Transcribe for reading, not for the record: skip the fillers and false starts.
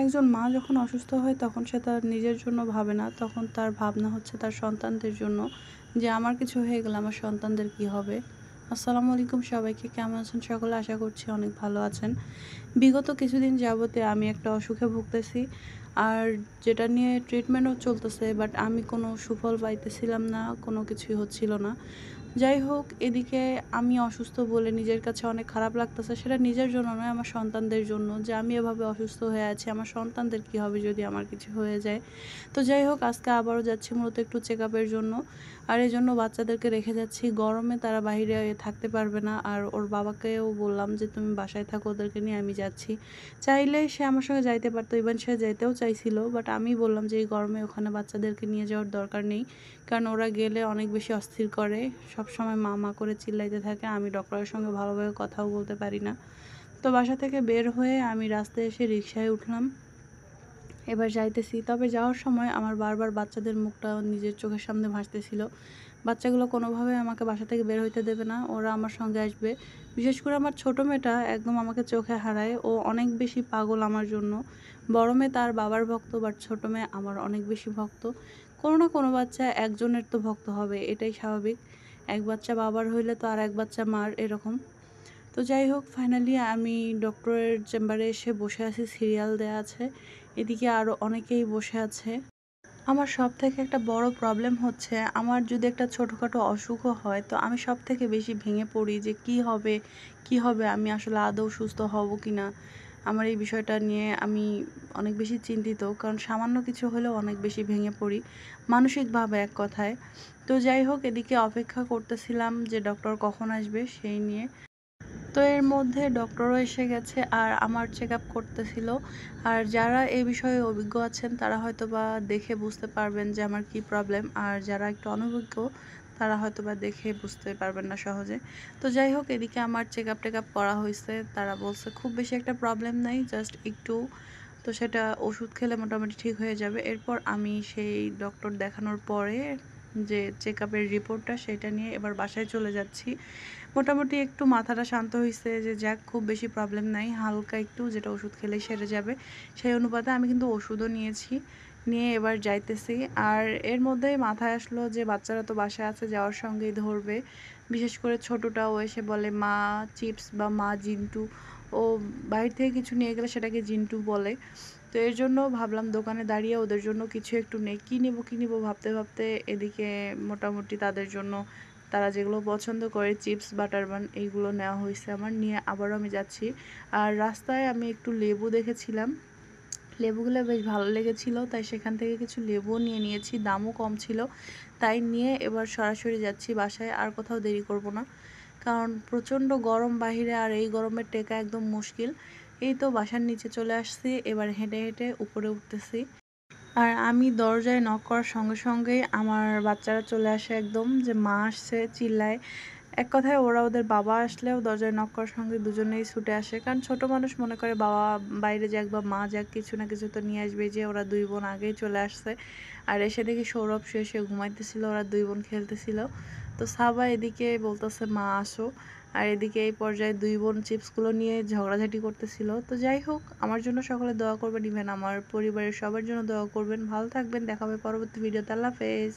একজন মা যখন অসুস্থ হয় তখন সে তার নিজের জন্য ভাবে না, তখন তার ভাবনা হচ্ছে তার সন্তানদের জন্য, যে আমার কিছু হয়ে গেলে আমার সন্তানদের কি হবে। আসসালামু আলাইকুম সবাইকে, কেমন আছেন সকলে? আশা করছি অনেক ভালো আছেন। বিগত কিছুদিন যাবতে আমি একটা অসুখে ভুগতেছি, আর যেটা নিয়ে ট্রিটমেন্টও চলতেছে, বাট আমি কোনো সুফল পাইতেছিলাম না, কোনো কিছুই হচ্ছিল না। যাই হোক, এদিকে আমি অসুস্থ বলে নিজের কাছে অনেক খারাপ লাগতেছে। সেটা নিজের জন্য নয়, আমার সন্তানদের জন্য, যে আমি এভাবে অসুস্থ হয়ে আছি, আমার সন্তানদের কী হবে যদি আমার কিছু হয়ে যায়। তো যাই হোক, আজকে আবারও যাচ্ছি মূলত একটু চেক আপের জন্য। আর এই জন্য বাচ্চাদেরকে রেখে যাচ্ছি, গরমে তারা বাইরে থাকতে পারবে না। আর ওর বাবাকেও বললাম যে তুমি বাসায় থাকো, ওদেরকে নিয়ে আমি যাচ্ছি। চাইলে সে আমার সঙ্গে যাইতে পারতো, ইভেন সে যেতেও চাইছিল, বাট আমি বললাম যে এই গরমে ওখানে বাচ্চাদেরকে নিয়ে যাওয়ার দরকার নেই, কারণ ওরা গেলে অনেক বেশি অস্থির করে, সব সময় মা মা করে চিল্লাইতে থাকে। আমি ডক্টরের সঙ্গে ভালোভাবে কথাও বলতে পারি না। তো বাসা থেকে বের হয়ে আমি রাস্তায় এসে রিকশায় উঠলাম, এবার যাইতেছি। তবে যাওয়ার সময় আমার বারবার বাচ্চাদের মুখটা নিজের চোখের সামনে ভাসতেছিল। বাচ্চাগুলো কোনোভাবে আমাকে বাসা থেকে বের হইতে দেবে না, ওরা আমার সঙ্গে আসবে। বিশেষ করে আমার ছোটো মেয়েটা একদম আমাকে চোখে হারায়, ও অনেক বেশি পাগল আমার জন্য। বড় মেয়ে তার বাবার ভক্ত, বাট ছোটো মেয়ে আমার অনেক বেশি ভক্ত। কোনো না কোনো বাচ্চা একজনের তো ভক্ত হবে, এটাই স্বাভাবিক। এক বাচ্চা বাবার হইলে তো আর এক বাচ্চা মার, এরকম। তো যাই হোক, ফাইনালি আমি ডক্টরের চেম্বারে এসে বসে আছি, সিরিয়াল দেয়া আছে, এদিকে আরও অনেকেই বসে আছে। আমার সবথেকে একটা বড় প্রবলেম হচ্ছে, আমার যদি একটা ছোটোখাটো অসুখও হয় তো আমি সবথেকে বেশি ভেঙে পড়ি যে কি হবে, আমি আসলে আদৌ সুস্থ হব কি না। আমার এই বিষয়টা নিয়ে আমি অনেক বেশি চিন্তিত, কারণ সামান্য কিছু হলেও অনেক বেশি ভেঙে পড়ি, মানসিকভাবে এক কথায়। তো যাই হোক, এদিকে অপেক্ষা করতেছিলাম যে ডক্টর কখন আসবে সেই নিয়ে। তো এর মধ্যে ডক্টরও এসে গেছে আর আমার চেক আপ করতেছিল। আর যারা এই বিষয়ে অভিজ্ঞ আছেন তারা হয়তো বা দেখে বুঝতে পারবেন যে আমার কি প্রবলেম, আর যারা একটু অনভিজ্ঞ তারা হয়তো বা দেখে বুঝতে পারবেন না সহজে। তো যাই হোক, এদিকে আমার চেক আপ টেক আপ করা হয়েছে, তারা বলছে খুব বেশি একটা প্রবলেম নাই, জাস্ট একটু। তো সেটা ওষুধ খেলে মোটামুটি ঠিক হয়ে যাবে। এরপর আমি সেই ডক্টর দেখানোর পরে যে চেক আপের রিপোর্টটা সেটা নিয়ে এবার বাসায় চলে যাচ্ছি। মোটামুটি একটু মাথাটা শান্ত হয়েছে, যে যাক খুব বেশি প্রবলেম নাই, হালকা একটু, যেটা ওষুধ খেলেই সেরে যাবে। সেই অনুপাতে আমি কিন্তু ওষুধও নিয়েছি, নিয়ে এবার যাইতেছি। আর এর মধ্যেই মাথায় আসলো যে বাচ্চারা তো বাসায় আছে, যাওয়ার সঙ্গেই ধরবে। বিশেষ করে ছোটোটা, ও এসে বলে মা চিপস বা মা জিন্টু। ও বাইরে থেকে কিছু নিয়ে গেলে সেটাকে জিন্টু বলে। তো এর জন্য ভাবলাম দোকানে দাঁড়িয়ে ওদের জন্য কিছু একটু নেই, কী নেবো ভাবতে ভাবতে এদিকে মোটামুটি তাদের জন্য তারা যেগুলো পছন্দ করে, চিপস বাটার বান, এইগুলো নেওয়া হয়েছে আমার, নিয়ে আবারও আমি যাচ্ছি। আর রাস্তায় আমি একটু লেবু দেখেছিলাম, লেবুগুলো বেশ ভালো লেগেছিলো, তাই সেখান থেকে কিছু লেবুও নিয়ে নিয়েছি, দামও কম ছিল। তাই নিয়ে এবার সরাসরি যাচ্ছি বাসায়, আর কোথাও দেরি করব না, কারণ প্রচণ্ড গরম বাহিরে, আর এই গরমের টেকা একদম মুশকিল। এই তো বাসার নিচে চলে আসছি, এবার হেঁটে হেঁটে উপরে উঠতেছি। আর আমি দরজায় নক করার সঙ্গে সঙ্গেই আমার বাচ্চারা চলে আসে, একদম যে মা আসছে চিল্লায়। এক কথায় ওরা ওদের বাবা আসলেও দরজায় নক করার সঙ্গে দুজনেই ছুটে আসে, কারণ ছোটো মানুষ মনে করে বাবা বাইরে যাক বা মা যাক, কিছু না কিছু তো নিয়ে আসবে। যে ওরা দুই বোন আগেই চলে আসছে, আর এসে দেখি সৌরভ শুয়ে শুয়ে ঘুমাইতেছিল, ওরা দুই বোন খেলতেছিল। তো সাবা এদিকে বলতেছে মা আসো, আর এদিকে এই পর্যায়ে দুই বোন চিপসগুলো নিয়ে ঝগড়াঝাটি করতেছিল। তো যাই হোক, আমার জন্য সকলে দোয়া করবেন, ইভেন আমার পরিবারের সবার জন্য দোয়া করবেন। ভালো থাকবেন, দেখা হবে পরবর্তী ভিডিওতে। আল্লাহ হাফেজ।